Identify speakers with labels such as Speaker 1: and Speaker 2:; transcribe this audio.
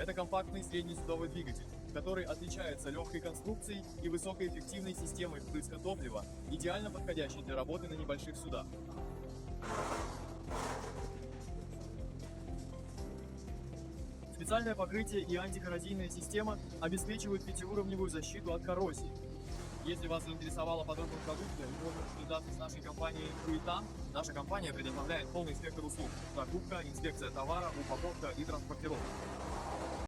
Speaker 1: Это компактный среднесудовой двигатель, который отличается легкой конструкцией и высокоэффективной системой впрыска топлива, идеально подходящей для работы на небольших судах. Специальное покрытие и антикоррозийная система обеспечивают пятиуровневую защиту от коррозии. Если вас заинтересовала подобная продукция и можно связаться с нашей компанией «Круитан», наша компания предоставляет полный спектр услуг: закупка, инспекция товара, упаковка и транспортировка.